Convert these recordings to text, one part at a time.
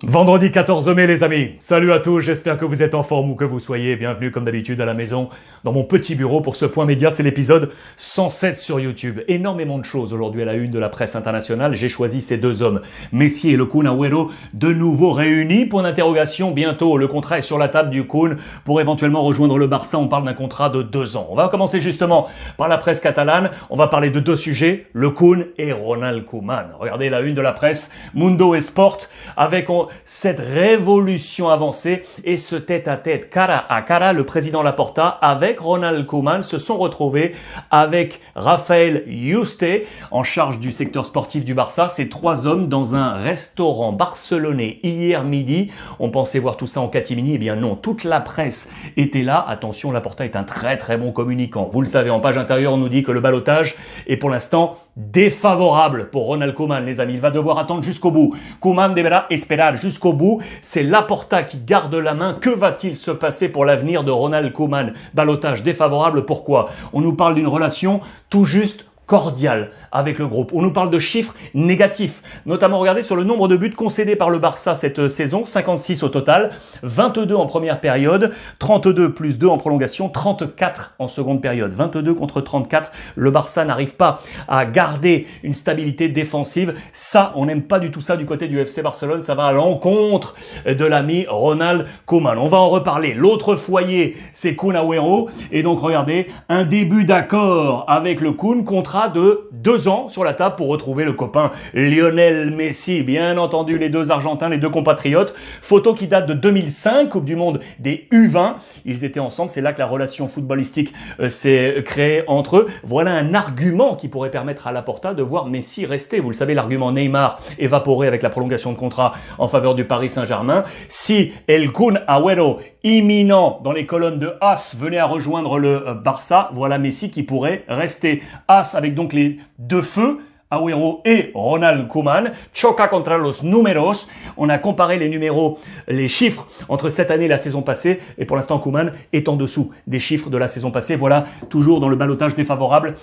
Vendredi 14 mai les amis, salut à tous, j'espère que vous êtes en forme où que vous soyez, bienvenue comme d'habitude à la maison, dans mon petit bureau pour ce point média, c'est l'épisode 107 sur YouTube. Énormément de choses aujourd'hui à la une de la presse internationale, j'ai choisi ces deux hommes, Messi et le Kun Agüero, de nouveau réunis, point d'interrogation, bientôt le contrat est sur la table du Kun pour éventuellement rejoindre le Barça, on parle d'un contrat de 2 ans. On va commencer justement par la presse catalane, on va parler de deux sujets, le Kun et Ronald Koeman. Regardez la une de la presse, Mundo Esport, avec cette révolution avancée et ce tête-à-tête, cara à cara, le président Laporta avec Ronald Koeman se sont retrouvés avec Rafael Yuste en charge du secteur sportif du Barça. Ces trois hommes dans un restaurant barcelonais hier midi. On pensait voir tout ça en catimini, eh bien non, toute la presse était là. Attention, Laporta est un très très bon communicant. Vous le savez, en page intérieure, on nous dit que le ballottage est pour l'instant défavorable pour Ronald Koeman, les amis. Il va devoir attendre jusqu'au bout. Koeman devra esperar jusqu'au bout. C'est Laporta qui garde la main. Que va-t-il se passer pour l'avenir de Ronald Koeman? Ballottage défavorable, pourquoi? On nous parle d'une relation tout juste cordial avec le groupe. On nous parle de chiffres négatifs, notamment regardez sur le nombre de buts concédés par le Barça cette saison, 56 au total, 22 en première période, 32 plus 2 en prolongation, 34 en seconde période, 22 contre 34. Le Barça n'arrive pas à garder une stabilité défensive. Ça, on n'aime pas du tout ça du côté du FC Barcelone. Ça va à l'encontre de l'ami Ronald Koeman. On va en reparler. L'autre foyer, c'est Kun Agüero. Et donc, regardez, un début d'accord avec le Kun, contrat de 2 ans sur la table pour retrouver le copain Lionel Messi. Bien entendu, les deux Argentins, les deux compatriotes. Photo qui date de 2005, Coupe du Monde des U20. Ils étaient ensemble, c'est là que la relation footballistique s'est créée entre eux. Voilà un argument qui pourrait permettre à Laporta de voir Messi rester. Vous le savez, l'argument Neymar évaporé avec la prolongation de contrat en faveur du Paris Saint-Germain. Si El Kun Agüero, imminent dans les colonnes de AS, venait à rejoindre le Barça, voilà Messi qui pourrait rester. AS avec donc les deux feux, Agüero et Ronald Koeman, choca contra los números. On a comparé les numéros, les chiffres entre cette année et la saison passée. Et pour l'instant, Koeman est en dessous des chiffres de la saison passée. Voilà, toujours dans le ballottage défavorable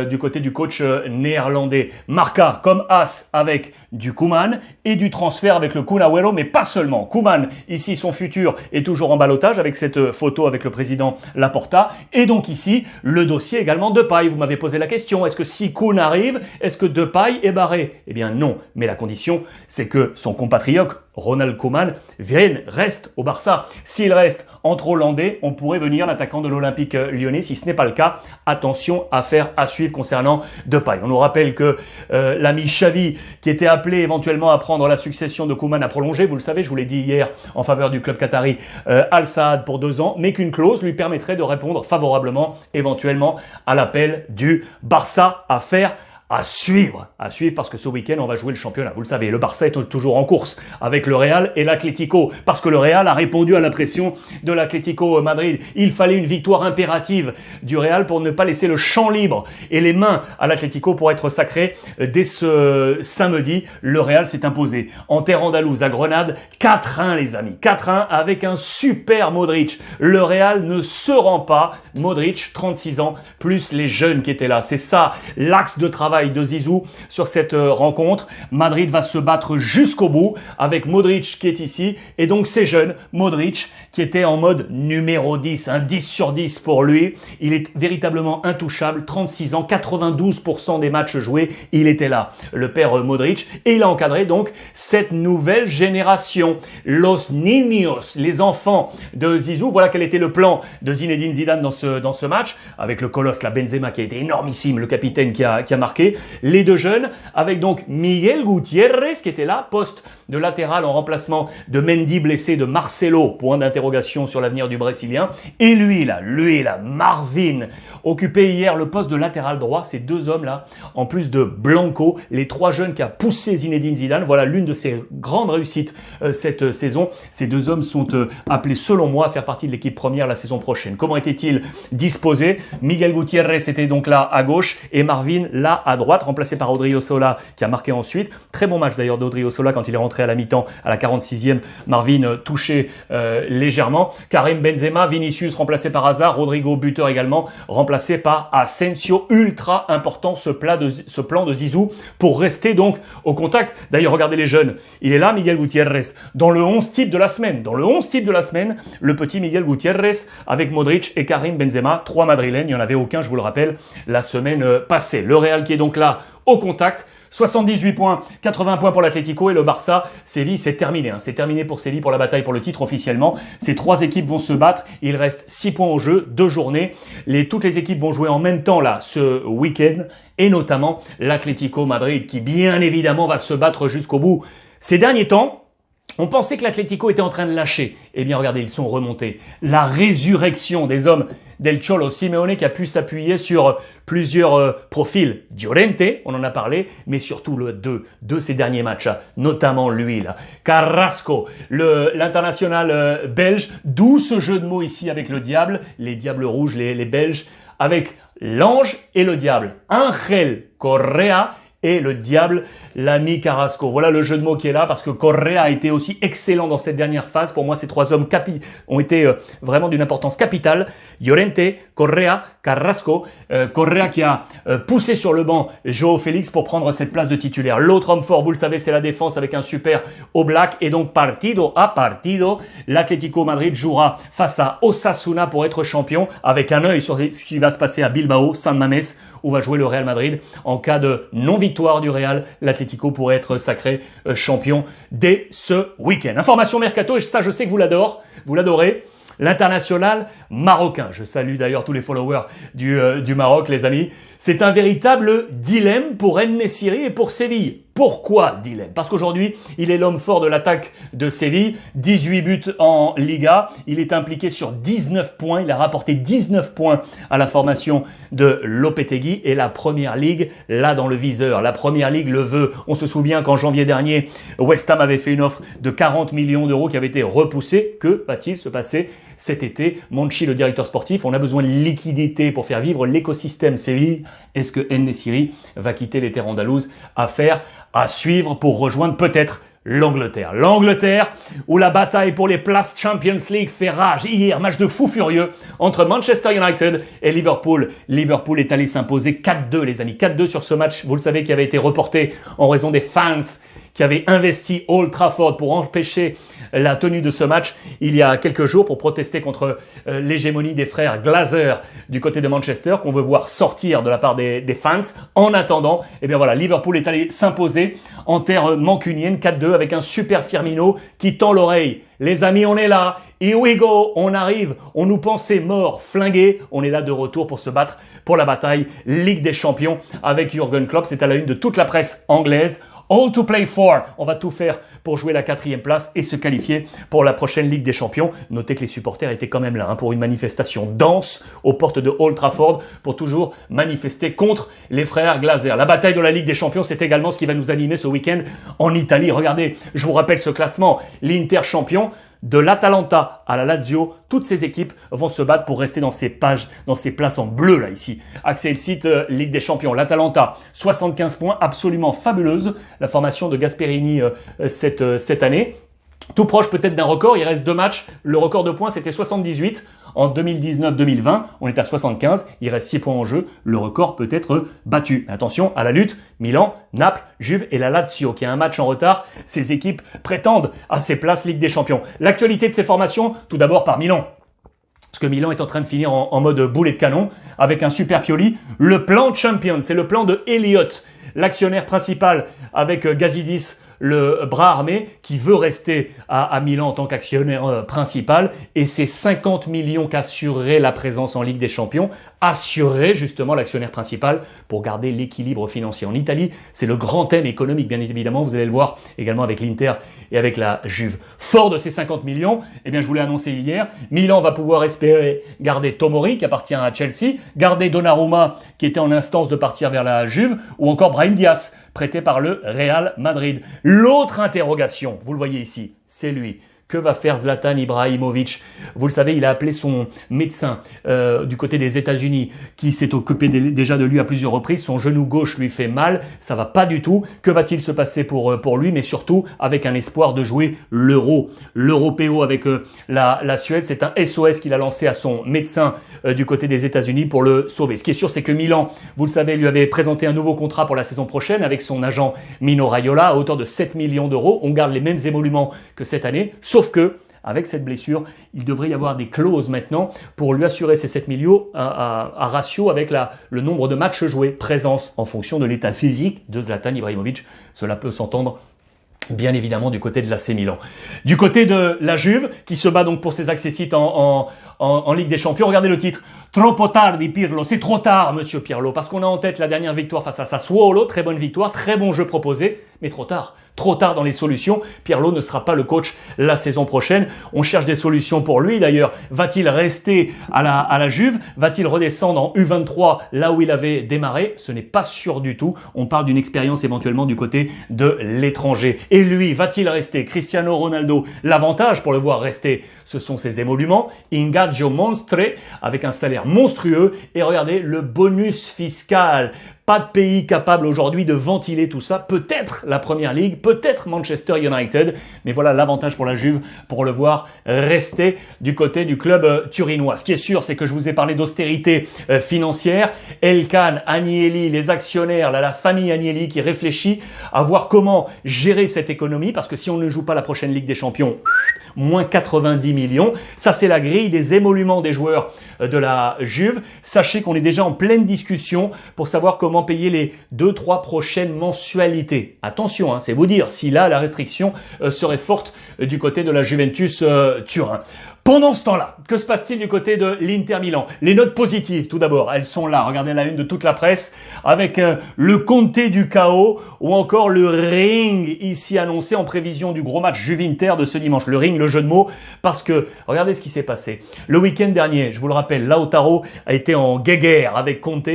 du côté du coach néerlandais. Marca comme as avec du Koeman et du transfert avec le Kun Agüero, mais pas seulement. Koeman, ici, son futur est toujours en ballottage avec cette photo avec le président Laporta. Et donc ici, le dossier également de Depay. Vous m'avez posé la question, est-ce que si Kun arrive, est-ce que Depay est barré? Eh bien non, mais la condition, c'est que son compatriote Ronald Koeman reste au Barça. S'il reste entre Hollandais, on pourrait venir l'attaquant de l'Olympique lyonnais. Si ce n'est pas le cas, attention, affaire à suivre concernant Depay. On nous rappelle que l'ami Xavi, qui était appelé éventuellement à prendre la succession de Koeman, a prolongé. Vous le savez, je vous l'ai dit hier, en faveur du club qatari Al Saad pour 2 ans, mais qu'une clause lui permettrait de répondre favorablement, éventuellement, à l'appel du Barça. Affaire à suivre parce que ce week-end on va jouer le championnat. Vous le savez, le Barça est toujours en course avec le Real et l'Atlético parce que le Real a répondu à la pression de l'Atlético Madrid. Il fallait une victoire impérative du Real pour ne pas laisser le champ libre et les mains à l'Atlético pour être sacré dès ce samedi. Le Real s'est imposé en terre andalouse à Grenade 4-1 les amis, 4-1 avec un super Modric. Le Real ne se rend pas. Modric, 36 ans, plus les jeunes qui étaient là. C'est ça l'axe de travail de Zizou sur cette rencontre. Madrid va se battre jusqu'au bout avec Modric qui est ici et donc ces jeunes, Modric qui était en mode numéro 10, un 10 sur 10 pour lui. Il est véritablement intouchable, 36 ans, 92% des matchs joués, il était là, le père Modric, et il a encadré donc cette nouvelle génération, Los Niños, les enfants de Zizou. Voilà quel était le plan de Zinedine Zidane dans ce match, avec le colosse, la Benzema qui a été énormissime, le capitaine qui a marqué. Les deux jeunes, avec donc Miguel Gutiérrez qui était là, poste de latéral en remplacement de Mendy blessé, de Marcelo, point d'interrogation sur l'avenir du Brésilien. Et lui là, Marvin, occupé hier le poste de latéral droit. Ces deux hommes-là, en plus de Blanco, les 3 jeunes qui a poussé Zinedine Zidane. Voilà l'une de ses grandes réussites cette saison. Ces 2 hommes sont appelés, selon moi, à faire partie de l'équipe première la saison prochaine. Comment étaient-ils disposés? Miguel Gutiérrez était donc là à gauche et Marvin là à à droite, remplacé par Odriozola qui a marqué ensuite. Très bon match d'ailleurs d'Odriozola quand il est rentré à la mi-temps à la 46e. Marvin touché légèrement. Karim Benzema, Vinicius remplacé par Hazard, Rodrigo buteur également, remplacé par Asensio. Ultra important ce plan de Zizou pour rester donc au contact. D'ailleurs, regardez les jeunes. Il est là, Miguel Gutiérrez, dans le 11 type de la semaine. Dans le 11 type de la semaine, le petit Miguel Gutiérrez avec Modric et Karim Benzema, 3 Madrilènes. Il n'y en avait aucun, je vous le rappelle, la semaine passée. Le Real qui est donc là au contact. 78 points, 80 points pour l'Atlético et le Barça. Séville, c'est terminé. C'est terminé pour Séville pour la bataille pour le titre officiellement. Ces 3 équipes vont se battre. Il reste 6 points au jeu, 2 journées. Toutes les équipes vont jouer en même temps là ce week-end et notamment l'Atlético Madrid qui bien évidemment va se battre jusqu'au bout. Ces derniers temps, on pensait que l'Atlético était en train de lâcher. Eh bien, regardez, ils sont remontés. La résurrection des hommes del Cholo Simeone qui a pu s'appuyer sur plusieurs profils. Llorente, on en a parlé, mais surtout de ces derniers matchs, notamment lui, là. Carrasco, l'international belge. D'où ce jeu de mots ici avec le diable, les diables rouges, les Belges, avec l'ange et le diable. Ángel Correa et le diable, l'ami Carrasco. Voilà le jeu de mots qui est là parce que Correa a été aussi excellent dans cette dernière phase. Pour moi, ces 3 hommes ont été vraiment d'une importance capitale. Llorente, Correa, Carrasco. Correa qui a poussé sur le banc João Félix pour prendre cette place de titulaire. L'autre homme fort, vous le savez, c'est la défense avec un super Oblak. Et donc, partido a partido, l'Atlético Madrid jouera face à Osasuna pour être champion avec un œil sur ce qui va se passer à Bilbao, San Mamés, où va jouer le Real Madrid. En cas de non-victoire du Real, l'Atlético pourrait être sacré champion dès ce week-end. Information mercato, et ça je sais que vous l'adorez. L'international marocain. Je salue d'ailleurs tous les followers du Maroc, les amis. C'est un véritable dilemme pour En-Nesyri et pour Séville. Pourquoi dilemme? Parce qu'aujourd'hui, il est l'homme fort de l'attaque de Séville. 18 buts en Liga. Il est impliqué sur 19 points. Il a rapporté 19 points à la formation de Lopetegui. Et la Première Ligue, là dans le viseur. La Première Ligue le veut. On se souvient qu'en janvier dernier, West Ham avait fait une offre de 40 millions d'euros qui avait été repoussée. Que va-t-il se passer cet été? Monchi, le directeur sportif, on a besoin de liquidité pour faire vivre l'écosystème Séville. Est-ce que En-Nesyri va quitter les terres andalouses? Affaire à suivre pour rejoindre peut-être l'Angleterre. L'Angleterre où la bataille pour les places Champions League fait rage. Hier, match de fou furieux entre Manchester United et Liverpool. Liverpool est allé s'imposer 4-2 les amis. 4-2 sur ce match, vous le savez, qui avait été reporté en raison des fans qui avaient investi Old Trafford pour empêcher la tenue de ce match il y a quelques jours pour protester contre l'hégémonie des frères Glazer du côté de Manchester qu'on veut voir sortir de la part des fans. En attendant, eh bien voilà, Liverpool est allé s'imposer en terre mancunienne 4-2 avec un super Firmino qui tend l'oreille. Les amis, on est là. Here we go. On arrive. On nous pensait morts, flingués. On est là de retour pour se battre pour la bataille Ligue des Champions avec Jürgen Klopp. C'est à la une de toute la presse anglaise. All to play for. On va tout faire pour jouer la 4e place et se qualifier pour la prochaine Ligue des Champions. Notez que les supporters étaient quand même là pour une manifestation dense aux portes de Old Trafford pour toujours manifester contre les frères Glazer. La bataille de la Ligue des Champions, c'est également ce qui va nous animer ce week-end en Italie. Regardez, je vous rappelle ce classement. L'Inter champion. De l'Atalanta à la Lazio, toutes ces équipes vont se battre pour rester dans ces places en bleu là ici. Axel site Ligue des Champions. L'Atalanta, 75 points, absolument fabuleuse. La formation de Gasperini cette année. Tout proche peut-être d'un record, il reste 2 matchs. Le record de points, c'était 78 en 2019-2020. On est à 75, il reste 6 points en jeu. Le record peut être battu. Attention à la lutte, Milan, Naples, Juve et la Lazio qui a un match en retard. Ces équipes prétendent à ces places Ligue des Champions. L'actualité de ces formations, tout d'abord par Milan. Parce que Milan est en train de finir en mode boulet de canon avec un super Pioli. Le plan Champions, c'est le plan de Elliott, l'actionnaire principal avec Gazidis, le bras armé qui veut rester à Milan en tant qu'actionnaire principal, et c'est 50 millions qu'assurerait la présence en Ligue des Champions, assurerait justement l'actionnaire principal pour garder l'équilibre financier. En Italie, c'est le grand thème économique, bien évidemment, vous allez le voir également avec l'Inter et avec la Juve. Fort de ces 50 millions, eh bien je vous l'ai annoncé hier, Milan va pouvoir espérer garder Tomori qui appartient à Chelsea, garder Donnarumma qui était en instance de partir vers la Juve, ou encore Brahim Diaz, prêté par le Real Madrid. L'autre interrogation, vous le voyez ici, c'est lui. Que va faire Zlatan Ibrahimovic? Vous le savez, il a appelé son médecin du côté des États-Unis qui s'est occupé déjà de lui à plusieurs reprises. Son genou gauche lui fait mal, ça va pas du tout. Que va-t-il se passer pour lui? Mais surtout avec un espoir de jouer l'Euro. L'Européo avec la Suède, c'est un SOS qu'il a lancé à son médecin du côté des États-Unis pour le sauver. Ce qui est sûr, c'est que Milan, vous le savez, lui avait présenté un nouveau contrat pour la saison prochaine avec son agent Mino Raiola à hauteur de 7 millions d'euros. On garde les mêmes émoluments que cette année. Sauf que, avec cette blessure, il devrait y avoir des clauses maintenant pour lui assurer ces 7 millions à ratio avec le nombre de matchs joués, présence en fonction de l'état physique de Zlatan Ibrahimovic. Cela peut s'entendre bien évidemment du côté de l'AC Milan. Du côté de la Juve, qui se bat donc pour ses accessites en Ligue des Champions, regardez le titre. Troppo tardi Pirlo, c'est trop tard monsieur Pirlo, parce qu'on a en tête la dernière victoire face à Sassuolo, très bonne victoire, très bon jeu proposé, mais trop tard dans les solutions. Pirlo ne sera pas le coach la saison prochaine. On cherche des solutions pour lui d'ailleurs. Va-t-il rester à la Juve? Va-t-il redescendre en U23 là où il avait démarré? Ce n'est pas sûr du tout. On parle d'une expérience éventuellement du côté de l'étranger. Et lui, va-t-il rester? Cristiano Ronaldo, l'avantage pour le voir rester, ce sont ses émoluments. Ingaggio monstre, avec un salaire monstrueux. Et regardez le bonus fiscal. Pas de pays capable aujourd'hui de ventiler tout ça. Peut-être la Première Ligue, peut-être Manchester United. Mais voilà l'avantage pour la Juve pour le voir rester du côté du club turinois. Ce qui est sûr, c'est que je vous ai parlé d'austérité financière. Elkann, Agnelli, les actionnaires, la famille Agnelli qui réfléchit à voir comment gérer cette économie. Parce que si on ne joue pas la prochaine Ligue des Champions, moins 90 millions. Ça, c'est la grille des émoluments des joueurs de la Juve. Sachez qu'on est déjà en pleine discussion pour savoir comment payer les 2-3 prochaines mensualités. Attention, hein, c'est vous dire si là, la restriction serait forte du côté de la Juventus Turin. Pendant ce temps-là, que se passe-t-il du côté de l'Inter Milan? Les notes positives, tout d'abord, elles sont là. Regardez la une de toute la presse avec le Conte du chaos ou encore le ring ici annoncé en prévision du gros match Juve-Inter de ce dimanche. Le ring, le jeu de mots, parce que regardez ce qui s'est passé. Le week-end dernier, je vous le rappelle, Lautaro a été en guéguerre avec Conte.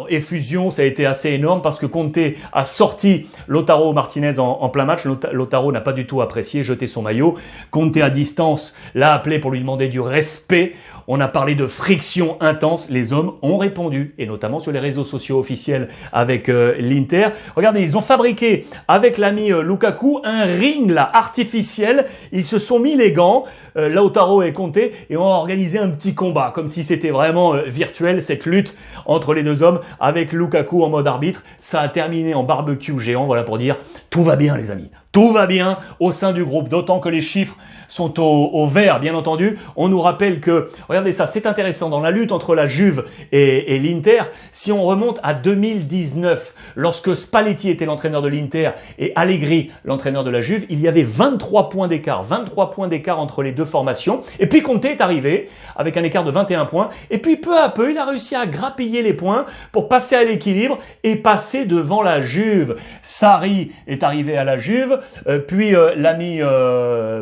Effusion, ça a été assez énorme parce que Conte a sorti Lautaro Martinez en plein match. Lautaro n'a pas du tout apprécié, jeté son maillot. Conte à distance l'a appelé pour lui demander du respect. On a parlé de friction intense. Les hommes ont répondu, et notamment sur les réseaux sociaux officiels avec l'Inter. Regardez, ils ont fabriqué avec l'ami Lukaku un ring là artificiel. Ils se sont mis les gants, Lautaro et Conte, et ont organisé un petit combat, comme si c'était vraiment virtuel, cette lutte entre les deux hommes avec Lukaku en mode arbitre. Ça a terminé en barbecue géant, voilà pour dire tout va bien les amis. Tout va bien au sein du groupe, d'autant que les chiffres sont au vert, bien entendu. On nous rappelle que, regardez ça, c'est intéressant, dans la lutte entre la Juve et l'Inter, si on remonte à 2019, lorsque Spalletti était l'entraîneur de l'Inter et Allegri l'entraîneur de la Juve, il y avait 23 points d'écart entre les deux formations. Et puis Conte est arrivé avec un écart de 21 points. Et puis peu à peu, il a réussi à grappiller les points pour passer à l'équilibre et passer devant la Juve. Sarri est arrivé à la Juve, puis l'ami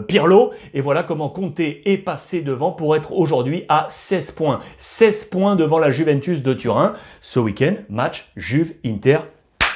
Pirlo. Et voilà comment Conte est passé devant pour être aujourd'hui à 16 points. 16 points devant la Juventus de Turin. Ce week-end, match Juve-Inter.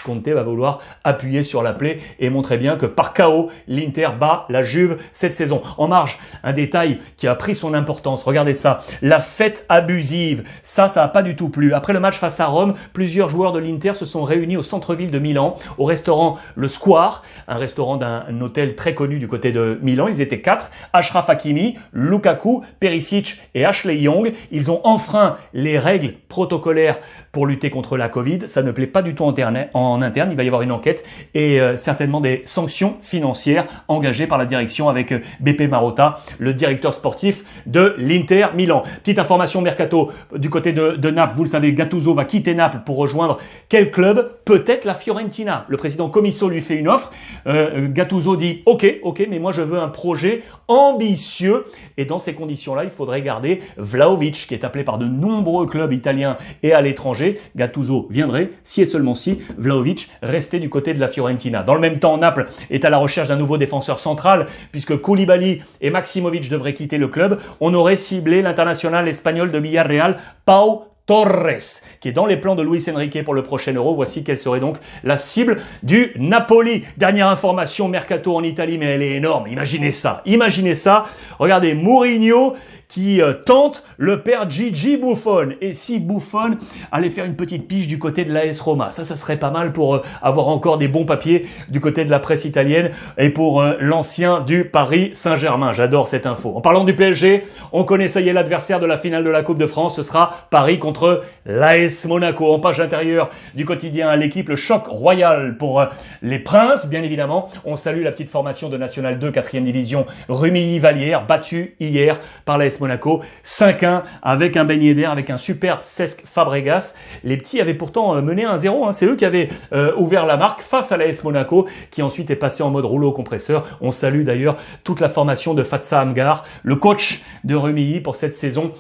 Conte va vouloir appuyer sur la plaie et montrer bien que par KO, l'Inter bat la Juve cette saison. En marge, un détail qui a pris son importance. Regardez ça. La fête abusive. Ça n'a pas du tout plu. Après le match face à Rome, plusieurs joueurs de l'Inter se sont réunis au centre-ville de Milan, au restaurant Le Square, un restaurant d'un hôtel très connu du côté de Milan. Ils étaient 4. Achraf Hakimi, Lukaku, Perisic et Ashley Young. Ils ont enfreint les règles protocolaires pour lutter contre la Covid. Ça ne plaît pas du tout en interne, il va y avoir une enquête et certainement des sanctions financières engagées par la direction avec Beppe Marotta, le directeur sportif de l'Inter Milan. Petite information mercato du côté de Naples, vous le savez, Gattuso va quitter Naples pour rejoindre quel club? Peut-être la Fiorentina. Le président Comiso lui fait une offre. Gattuso dit ok, mais moi je veux un projet ambitieux et dans ces conditions-là, il faudrait garder Vlahovic qui est appelé par de nombreux clubs italiens et à l'étranger. Gattuso viendrait si et seulement si Vlahovic restait du côté de la Fiorentina. Dans le même temps, Naples est à la recherche d'un nouveau défenseur central puisque Koulibaly et Maximovic devraient quitter le club. On aurait ciblé l'international espagnol de Villarreal, Pau Torres, qui est dans les plans de Luis Enrique pour le prochain Euro. Voici quelle serait donc la cible du Napoli. Dernière information, mercato en Italie, mais elle est énorme. Imaginez ça. Regardez, Mourinho qui tente le père Gigi Buffon. Et si Buffon allait faire une petite pige du côté de l'AS Roma, ça serait pas mal pour avoir encore des bons papiers du côté de la presse italienne et pour l'ancien du Paris Saint-Germain. J'adore cette info. En parlant du PSG, on connaît, ça y est, l'adversaire de la finale de la Coupe de France. Ce sera Paris contre l'AS Monaco. En page intérieure du quotidien L'équipe, le choc royal pour les Princes, bien évidemment. On salue la petite formation de National 2, 4e division, Rumilly-Vallière, battue hier par l'AS Monaco, 5-1 avec un beignet d'air, avec un super Cesc Fabregas. Les petits avaient pourtant mené 1-0. C'est eux qui avaient ouvert la marque face à l'AS Monaco, qui ensuite est passé en mode rouleau compresseur. On salue d'ailleurs toute la formation de Fatsa Amgar, le coach de Rumilly pour cette saison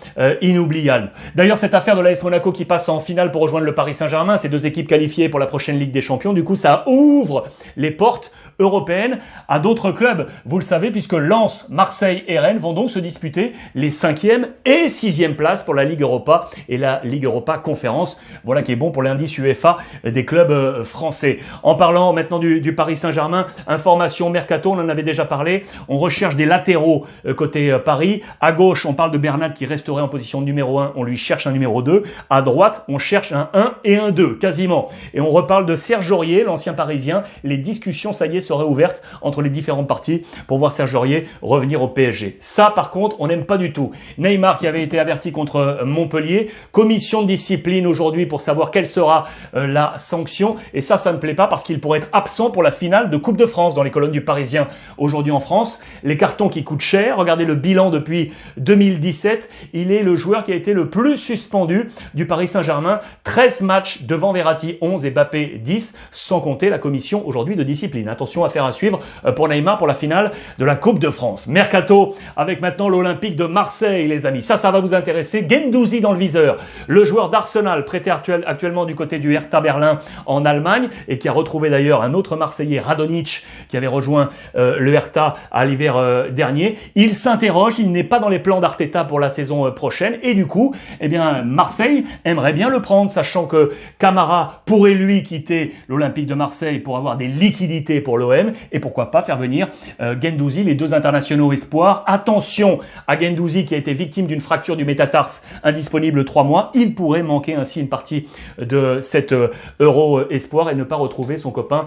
inoubliable. D'ailleurs, cette affaire de l'AS Monaco qui passe en finale pour rejoindre le Paris Saint-Germain, ces deux équipes qualifiées pour la prochaine Ligue des Champions, du coup ça ouvre les portes européennes à d'autres clubs. Vous le savez, puisque Lens, Marseille et Rennes vont donc se disputer les 5e et 6e places pour la Ligue Europa et la Ligue Europa Conférence. Voilà qui est bon pour l'indice UEFA des clubs français. En parlant maintenant du Paris Saint-Germain, information mercato, on en avait déjà parlé. On recherche des latéraux côté Paris. À gauche, on parle de Bernat qui resterait en position numéro 1. On lui cherche un numéro 2. À droite, on cherche un 1 et un 2, quasiment. Et on reparle de Serge Aurier, l'ancien Parisien. Les discussions, ça y est, seraient ouvertes entre les différentes parties pour voir Serge Aurier revenir au PSG. Ça, par contre, on n'aime pas du tout. Neymar qui avait été averti contre Montpellier. Commission de discipline aujourd'hui pour savoir quelle sera la sanction. Et ça ne plaît pas parce qu'il pourrait être absent pour la finale de Coupe de France dans les colonnes du Parisien aujourd'hui en France. Les cartons qui coûtent cher. Regardez le bilan depuis 2017. Il est le joueur qui a été le plus suspendu du Paris Saint-Germain. 13 matchs devant Verratti, 11 et Mbappé 10, sans compter la commission aujourd'hui de discipline. Attention, affaire à suivre pour Neymar pour la finale de la Coupe de France. Mercato avec maintenant l'Olympique de Marseille, les amis. Ça va vous intéresser. Guendouzi dans le viseur. Le joueur d'Arsenal, prêté actuellement du côté du Hertha Berlin en Allemagne et qui a retrouvé d'ailleurs un autre Marseillais, Radonjic, qui avait rejoint le Hertha à l'hiver dernier. Il s'interroge, il n'est pas dans les plans d'Arteta pour la saison prochaine et du coup, eh bien, Marseille aimerait bien le prendre, sachant que Camara pourrait lui quitter l'Olympique de Marseille pour avoir des liquidités pour l'OM et pourquoi pas faire venir Guendouzi, les deux internationaux espoirs. Attention à Guendouzi qui a été victime d'une fracture du métatarse indisponible 3 mois. Il pourrait manquer ainsi une partie de cet Euro espoir et ne pas retrouver son copain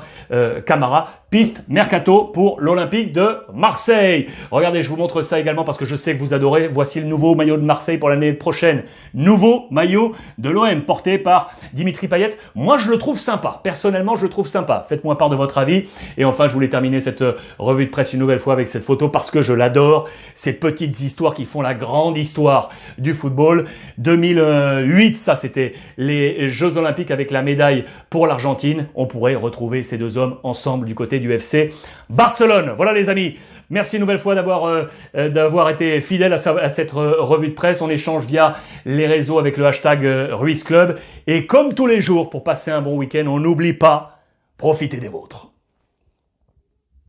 Camara. Piste mercato pour l'Olympique de Marseille. Regardez, je vous montre ça également parce que je sais que vous adorez. Voici le nouveau maillot de Marseille pour l'année prochaine. Nouveau maillot de l'OM porté par Dimitri Payet. Moi, je le trouve sympa. Personnellement, je le trouve sympa. Faites-moi part de votre avis. Et enfin, je voulais terminer cette revue de presse une nouvelle fois avec cette photo parce que je l'adore. Ces petites histoires qui font la grande histoire du football. 2008, ça c'était les Jeux Olympiques avec la médaille pour l'Argentine. On pourrait retrouver ces deux hommes ensemble du côté du FC Barcelone. Voilà les amis. Merci une nouvelle fois d'avoir été fidèle à cette revue de presse. On échange via les réseaux avec le hashtag Ruiz Club. Et comme tous les jours, pour passer un bon week-end, on n'oublie pas, profitez des vôtres.